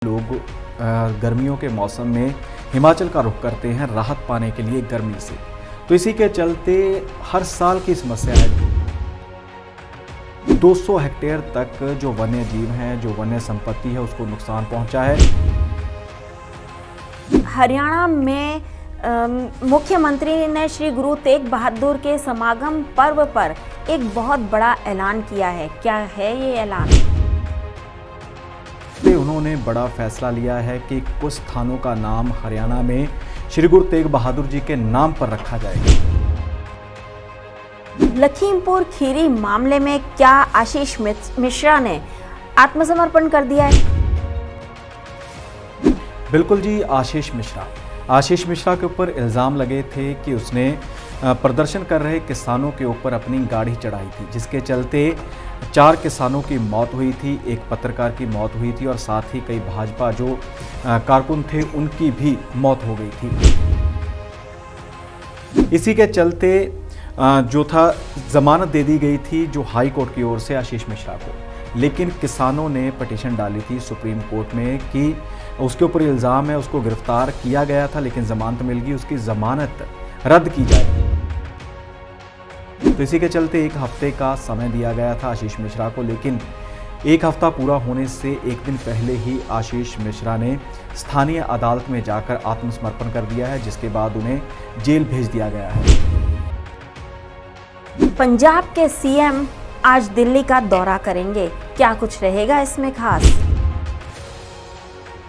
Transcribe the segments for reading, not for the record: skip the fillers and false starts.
लोग गर्मियों के मौसम में हिमाचल का रुख करते हैं राहत पाने के लिए गर्मी से। तो इसी के चलते हर साल की समस्या है। 200 हेक्टेयर तक जो वन्य जीव हैं, जो वन्य संपत्ति है, उसको नुकसान पहुंचा है। हरियाणा में मुख्यमंत्री ने श्री गुरु तेग बहादुर के समागम पर्व पर एक बहुत बड़ा ऐलान किया है। क्या है ये ऐलान? उन्होंने बड़ा फैसला लिया है कि कुछ स्थानों का नाम हरियाणा में श्री गुरु तेग बहादुर जी के नाम पर रखा जाएगा। लखीमपुर खीरी मामले में क्या आशीष मिश्रा ने आत्मसमर्पण कर दिया है? बिल्कुल जी, आशीष मिश्रा के ऊपर इल्ज़ाम लगे थे कि उसने प्रदर्शन कर रहे किसानों के ऊपर अपनी गाड़ी चढ़ाई थी, जिसके चलते 4 किसानों की मौत हुई थी, एक पत्रकार की मौत हुई थी और साथ ही कई भाजपा जो कारकुन थे उनकी भी मौत हो गई थी। इसी के चलते जो था जमानत दे दी गई थी जो हाई कोर्ट की ओर से आशीष मिश्रा को, लेकिन किसानों ने पिटीशन डाली थी सुप्रीम कोर्ट में कि उसके ऊपर इल्ज़ाम है, उसको गिरफ्तार किया गया था लेकिन जमानत मिल गई, उसकी जमानत रद्द की जाए। तो इसी के चलते 1 हफ्ते का समय दिया गया था आशीष मिश्रा को, लेकिन 1 हफ्ता पूरा होने से एक दिन पहले ही आशीष मिश्रा ने स्थानीय अदालत में जाकर आत्मसमर्पण कर दिया है, जिसके बाद उन्हें जेल भेज दिया गया है। पंजाब के सीएम आज दिल्ली का दौरा करेंगे, क्या कुछ रहेगा इसमें खास?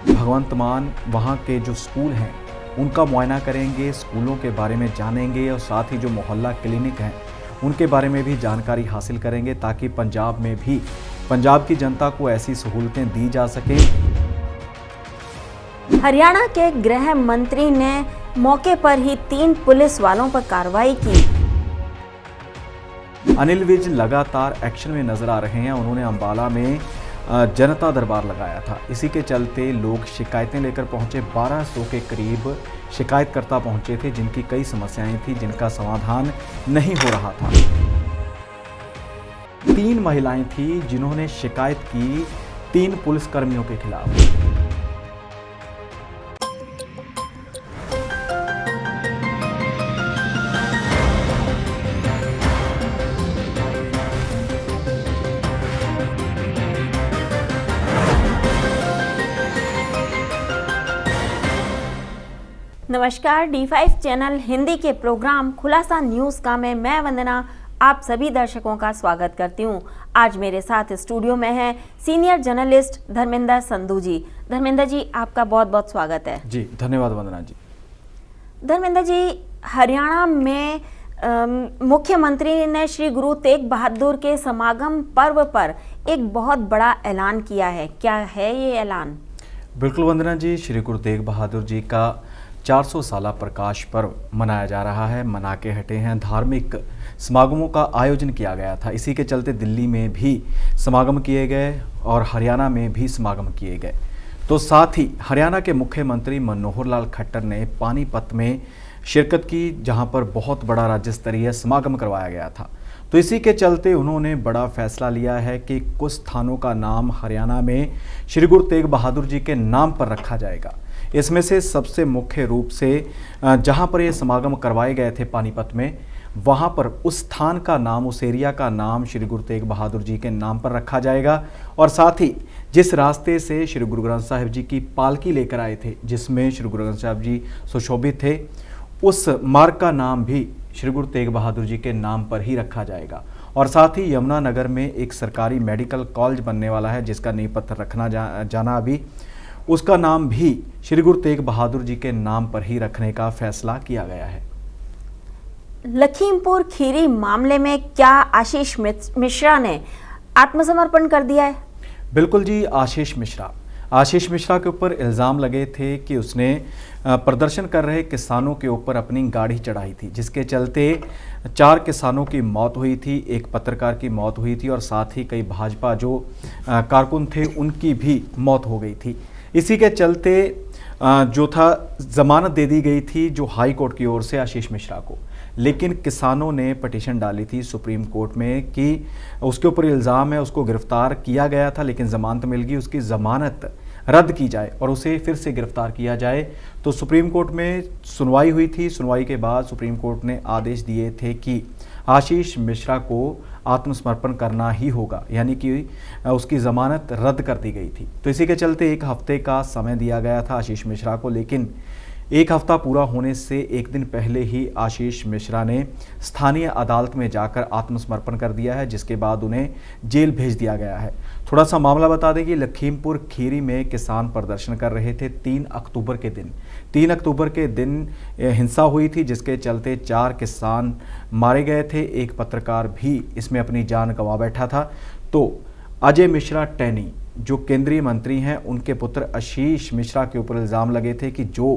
भगवंत मान वहाँ के जो स्कूल हैं उनका मुआयना करेंगे, स्कूलों के बारे में जानेंगे और साथ ही जो मोहल्ला क्लिनिक हैं उनके बारे में भी जानकारी हासिल करेंगे, ताकि पंजाब में भी पंजाब की जनता को ऐसी सहूलतें दी जा सके। हरियाणा के गृह मंत्री ने मौके पर ही 3 पुलिस वालों पर कार्रवाई की। अनिल विज लगातार एक्शन में नजर आ रहे हैं। उन्होंने अंबाला में जनता दरबार लगाया था। इसी के चलते लोग शिकायतें लेकर पहुंचे। 1200 के करीब शिकायतकर्ता पहुंचे थे, जिनकी कई समस्याएं थी जिनका समाधान नहीं हो रहा था। 3 महिलाएं थी जिन्होंने शिकायत की 3 पुलिसकर्मियों के खिलाफ। नमस्कार, D5 चैनल हिंदी के प्रोग्राम खुलासा न्यूज का में मैं वंदना आप सभी दर्शकों का स्वागत करती हूं। आज मेरे साथ स्टूडियो में हैं सीनियर जर्नलिस्ट धर्मेंद्र संधू जी। धर्मेंद्र जी, आपका बहुत बहुत स्वागत है। जी धन्यवाद वंदना जी। धर्मेंद्र जी, हरियाणा में मुख्यमंत्री ने श्री गुरु तेग बहादुर के समागम पर्व पर एक बहुत बड़ा ऐलान किया है। क्या है ये ऐलान? बिल्कुल वंदना जी, श्री गुरु तेग बहादुर जी का 400 साला प्रकाश पर्व मनाया जा रहा है, मना के हटे हैं। धार्मिक समागमों का आयोजन किया गया था। इसी के चलते दिल्ली में भी समागम किए गए और हरियाणा में भी समागम किए गए। तो साथ ही हरियाणा के मुख्यमंत्री मनोहर लाल खट्टर ने पानीपत में शिरकत की, जहां पर बहुत बड़ा राज्य स्तरीय समागम करवाया गया था। तो इसी के चलते उन्होंने बड़ा फैसला लिया है कि कुछ स्थानों का नाम हरियाणा में श्री गुरु तेग बहादुर जी के नाम पर रखा जाएगा। इसमें से सबसे मुख्य रूप से जहां पर ये समागम करवाए गए थे पानीपत में, वहां पर उस स्थान का नाम, उस एरिया का नाम श्री गुरु तेग बहादुर जी के नाम पर रखा जाएगा। और साथ ही जिस रास्ते से श्री गुरु ग्रंथ साहिब जी की पालकी लेकर आए थे, जिसमें श्री गुरु ग्रंथ साहिब जी सुशोभित थे, उस मार्ग का नाम भी श्री गुरु तेग बहादुर जी के नाम पर ही रखा जाएगा। और साथ ही यमुनानगर में एक सरकारी मेडिकल कॉलेज बनने वाला है, जिसका नींव पत्थर रखना जाना अभी, उसका नाम भी श्री गुरु तेग बहादुर जी के नाम पर ही रखने का फैसला किया गया है। लखीमपुर खीरी मामले में क्या आशीष मिश्रा ने आत्मसमर्पण कर दिया है? बिल्कुल जी, आशीष मिश्रा के ऊपर इल्ज़ाम लगे थे कि उसने प्रदर्शन कर रहे किसानों के ऊपर अपनी गाड़ी चढ़ाई थी, जिसके चलते 4 किसानों की मौत हुई थी, एक पत्रकार की मौत हुई थी और साथ ही कई भाजपा जो कारकुन थे उनकी भी मौत हो गई थी। इसी के चलते जो था जमानत दे दी गई थी जो हाई कोर्ट की ओर से आशीष मिश्रा को, लेकिन किसानों ने पिटीशन डाली थी सुप्रीम कोर्ट में कि उसके ऊपर इल्ज़ाम है, उसको गिरफ्तार किया गया था लेकिन ज़मानत मिल गई, उसकी ज़मानत रद्द की जाए और उसे फिर से गिरफ्तार किया जाए। तो सुप्रीम कोर्ट में सुनवाई हुई थी। सुनवाई के बाद सुप्रीम कोर्ट ने आदेश दिए थे कि आशीष मिश्रा को आत्मसमर्पण करना ही होगा, यानी कि उसकी ज़मानत रद्द कर दी गई थी। तो इसी के चलते 1 हफ्ते का समय दिया गया था आशीष मिश्रा को, लेकिन 1 हफ्ता पूरा होने से एक दिन पहले ही आशीष मिश्रा ने स्थानीय अदालत में जाकर आत्मसमर्पण कर दिया है, जिसके बाद उन्हें जेल भेज दिया गया है। थोड़ा सा मामला बता दें कि लखीमपुर खीरी में किसान प्रदर्शन कर रहे थे 3 अक्टूबर के दिन। 3 अक्टूबर के दिन हिंसा हुई थी, जिसके चलते 4 किसान मारे गए थे। एक पत्रकार भी इसमें अपनी जान गंवा बैठा था। तो अजय मिश्रा टैनी जो केंद्रीय मंत्री हैं, उनके पुत्र आशीष मिश्रा के ऊपर इल्ज़ाम लगे थे कि जो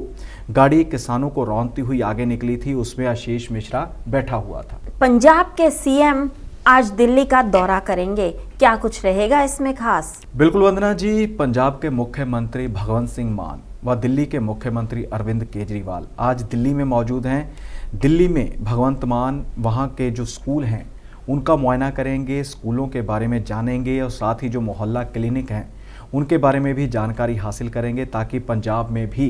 गाड़ी किसानों को रौंदती हुई आगे निकली थी उसमें आशीष मिश्रा बैठा हुआ था। पंजाब के सीएम आज दिल्ली का दौरा करेंगे, क्या कुछ रहेगा इसमें खास? बिल्कुल वंदना जी, पंजाब के मुख्यमंत्री भगवंत सिंह मान व दिल्ली के मुख्यमंत्री अरविंद केजरीवाल आज दिल्ली में मौजूद हैं। दिल्ली में भगवंत मान वहाँ के जो स्कूल हैं उनका मुआयना करेंगे, स्कूलों के बारे में जानेंगे और साथ ही जो मोहल्ला क्लिनिक हैं उनके बारे में भी जानकारी हासिल करेंगे, ताकि पंजाब में भी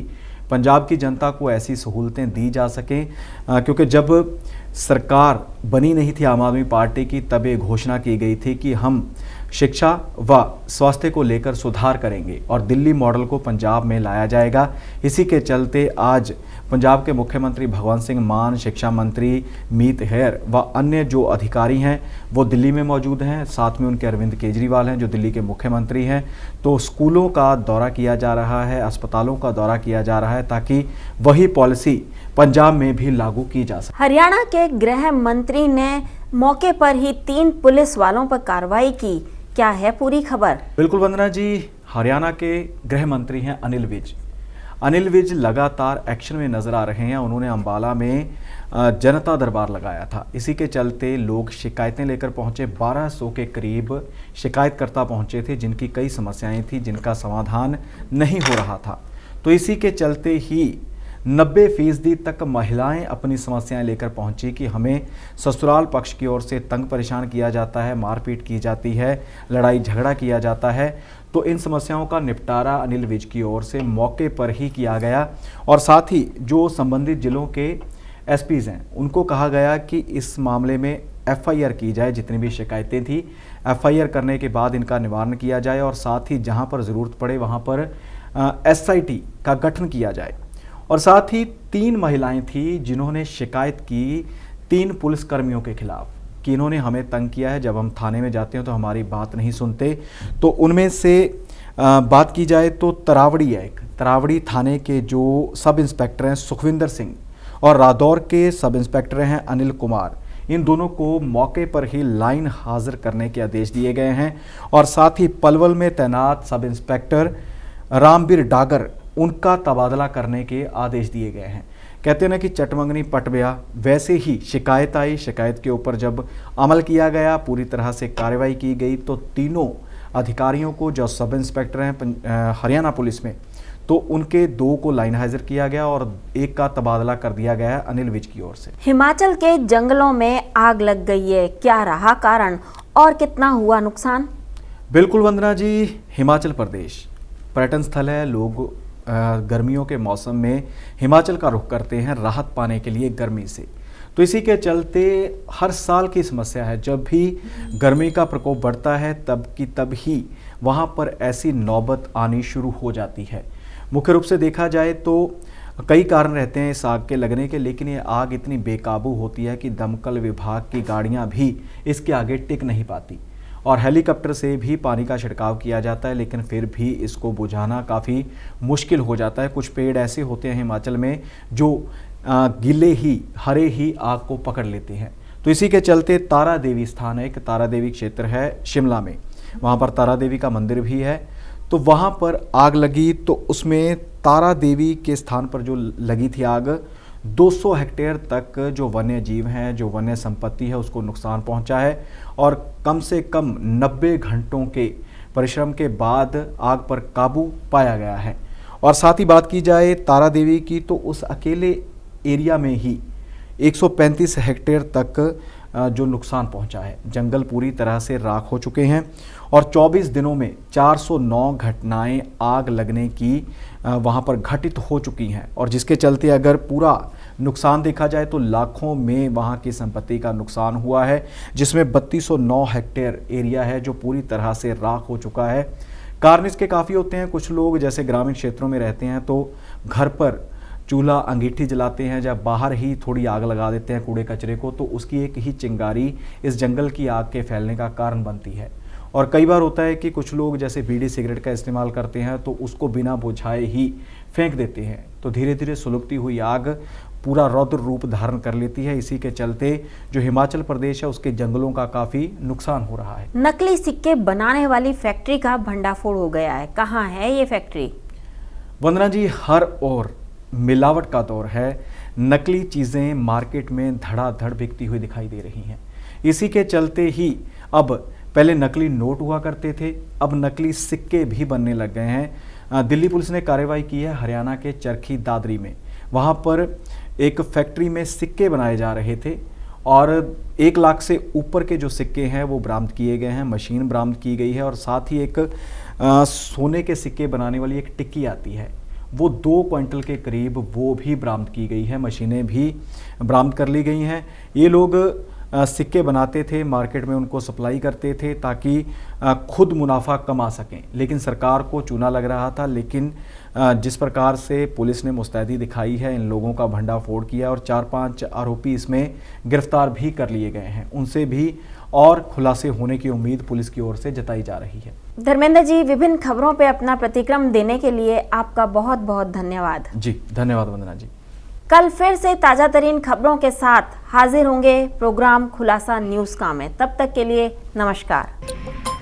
पंजाब की जनता को ऐसी सहूलतें दी जा सकें। क्योंकि जब सरकार बनी नहीं थी आम आदमी पार्टी की, तब ये घोषणा की गई थी कि हम शिक्षा व स्वास्थ्य को लेकर सुधार करेंगे और दिल्ली मॉडल को पंजाब में लाया जाएगा। इसी के चलते आज पंजाब के मुख्यमंत्री भगवंत सिंह मान, शिक्षा मंत्री मीत हेयर व अन्य जो अधिकारी हैं वो दिल्ली में मौजूद हैं। साथ में उनके अरविंद केजरीवाल हैं जो दिल्ली के मुख्यमंत्री हैं। तो स्कूलों का दौरा किया जा रहा है, अस्पतालों का दौरा किया जा रहा है, ताकि वही पॉलिसी पंजाब में भी लागू की जा सके। हरियाणा के गृह मंत्री ने मौके पर ही 3 पुलिस वालों पर कार्रवाई की, क्या है पूरी खबर? बिल्कुल वंदना जी, हरियाणा के गृह मंत्री हैं अनिल विज। अनिल विज लगातार एक्शन में नजर आ रहे हैं। उन्होंने अंबाला में जनता दरबार लगाया था। इसी के चलते लोग शिकायतें लेकर पहुंचे। 1200 के करीब शिकायतकर्ता पहुंचे थे, जिनकी कई समस्याएं थी, जिनका समाधान नहीं हो रहा था। तो इसी के चलते ही 90% तक महिलाएं अपनी समस्याएं लेकर पहुंची कि हमें ससुराल पक्ष की ओर से तंग परेशान किया जाता है, मारपीट की जाती है, लड़ाई झगड़ा किया जाता है। तो इन समस्याओं का निपटारा अनिल विज की ओर से मौके पर ही किया गया और साथ ही जो संबंधित जिलों के एसपीज हैं उनको कहा गया कि इस मामले में एफआईआर की जाए। जितनी भी शिकायतें थी एफआईआर करने के बाद इनका निवारण किया जाए और साथ ही जहां पर ज़रूरत पड़े वहां पर एसआईटी का गठन किया जाए। और साथ ही 3 महिलाएं थी जिन्होंने शिकायत की 3 पुलिसकर्मियों के खिलाफ कि इन्होंने हमें तंग किया है, जब हम थाने में जाते हैं तो हमारी बात नहीं सुनते। तो उनमें से बात की जाए तो तरावड़ी है, एक तरावड़ी थाने के जो सब इंस्पेक्टर हैं सुखविंदर सिंह और रादौर के सब इंस्पेक्टर हैं अनिल कुमार, इन दोनों को मौके पर ही लाइन हाजिर करने के आदेश दिए गए हैं। और साथ ही पलवल में तैनात सब इंस्पेक्टर रामबीर डागर, उनका तबादला करने के आदेश दिए गए हैं। कहते हैं ना कि चटमंगनी पट गया, वैसे ही शिकायत आई, शिकायत के ऊपर जब अमल किया गया, पूरी तरह से कार्रवाई की गई, तो तीनों अधिकारियों को जो सब इंस्पेक्टर हैं हरियाणा पुलिस में, तो उनके 2 को लाइन हाजिर किया गया और 1 का तबादला कर दिया गया है अनिल विज की ओर से। हिमाचल के जंगलों में आग लग गई है, क्या रहा कारण और कितना हुआ नुकसान? बिल्कुल वंदना जी, हिमाचल प्रदेश पर्यटन स्थल है। लोग गर्मियों के मौसम में हिमाचल का रुख करते हैं राहत पाने के लिए गर्मी से। तो इसी के चलते हर साल की समस्या है, जब भी गर्मी का प्रकोप बढ़ता है तब ही वहाँ पर ऐसी नौबत आनी शुरू हो जाती है। मुख्य रूप से देखा जाए तो कई कारण रहते हैं इस आग के लगने के, लेकिन ये आग इतनी बेकाबू होती है कि दमकल विभाग की गाड़ियाँ भी इसके आगे टिक नहीं पाती और हेलीकॉप्टर से भी पानी का छिड़काव किया जाता है, लेकिन फिर भी इसको बुझाना काफ़ी मुश्किल हो जाता है। कुछ पेड़ ऐसे होते हैं हिमाचल में जो गीले ही हरे ही आग को पकड़ लेते हैं। तो इसी के चलते तारा देवी स्थान है, एक तारा देवी क्षेत्र है शिमला में, वहाँ पर तारा देवी का मंदिर भी है। तो वहाँ पर आग लगी, तो उसमें तारा देवी के स्थान पर जो लगी थी आग, 200 हेक्टेयर तक जो वन्य जीव हैं, जो वन्य संपत्ति है, उसको नुकसान पहुंचा है और कम से कम 90 घंटों के परिश्रम के बाद आग पर काबू पाया गया है। और साथ ही बात की जाए तारा देवी की, तो उस अकेले एरिया में ही 135 हेक्टेयर तक जो नुकसान पहुंचा है। जंगल पूरी तरह से राख हो चुके हैं और 24 दिनों में 409 घटनाएं आग लगने की वहां पर घटित हो चुकी हैं और जिसके चलते अगर पूरा नुकसान देखा जाए तो लाखों में वहां की संपत्ति का नुकसान हुआ है, जिसमें 3209 हेक्टेयर एरिया है जो पूरी तरह से राख हो चुका है। कारण इसके काफ़ी होते हैं। कुछ लोग जैसे ग्रामीण क्षेत्रों में रहते हैं तो घर पर चूल्हा अंगीठी जलाते हैं, जब बाहर ही थोड़ी आग लगा देते हैं कूड़े कचरे को, तो उसकी एक ही चिंगारी इस जंगल की आग के फैलने का कारण बनती है। और कई बार होता है कि कुछ लोग जैसे बीड़ी सिगरेट का इस्तेमाल करते हैं तो उसको बिना बुझाए ही फेंक देते हैं, तो धीरे धीरे सुलगती हुई आग पूरा रौद्र रूप धारण कर लेती है। इसी के चलते जो हिमाचल प्रदेश है उसके जंगलों का काफ़ी नुकसान हो रहा है। नकली सिक्के बनाने वाली फैक्ट्री का भंडाफोड़ हो गया है। कहाँ है ये फैक्ट्री? वंदना जी, हर ओर मिलावट का दौर है। नकली चीज़ें मार्केट में धड़ाधड़ बिकती हुई दिखाई दे रही हैं। इसी के चलते ही अब पहले नकली नोट हुआ करते थे, अब नकली सिक्के भी बनने लग गए हैं। दिल्ली पुलिस ने कार्रवाई की है हरियाणा के चरखी दादरी में। वहाँ पर एक फैक्ट्री में सिक्के बनाए जा रहे थे और 1 लाख से ऊपर के जो सिक्के हैं वो बरामद किए गए हैं। मशीन बरामद की गई है और साथ ही एक सोने के सिक्के बनाने वाली एक टिक्की आती है, वो 2 क्विंटल के करीब वो भी बरामद की गई है। मशीनें भी बरामद कर ली गई हैं। ये लोग सिक्के बनाते थे, मार्केट में उनको सप्लाई करते थे ताकि खुद मुनाफा कमा सकें, लेकिन सरकार को चूना लग रहा था। लेकिन जिस प्रकार से पुलिस ने मुस्तैदी दिखाई है, इन लोगों का भंडाफोड़ किया और 4-5 आरोपी इसमें गिरफ्तार भी कर लिए गए हैं। उनसे भी और खुलासे होने की उम्मीद पुलिस की ओर से जताई जा रही है। धर्मेंद्र जी, विभिन्न खबरों पे अपना प्रतिक्रम देने के लिए आपका बहुत बहुत धन्यवाद। जी धन्यवाद वंदना जी। कल फिर से ताजा तरीन खबरों के साथ हाजिर होंगे प्रोग्राम खुलासा न्यूज़ का में। तब तक के लिए नमस्कार।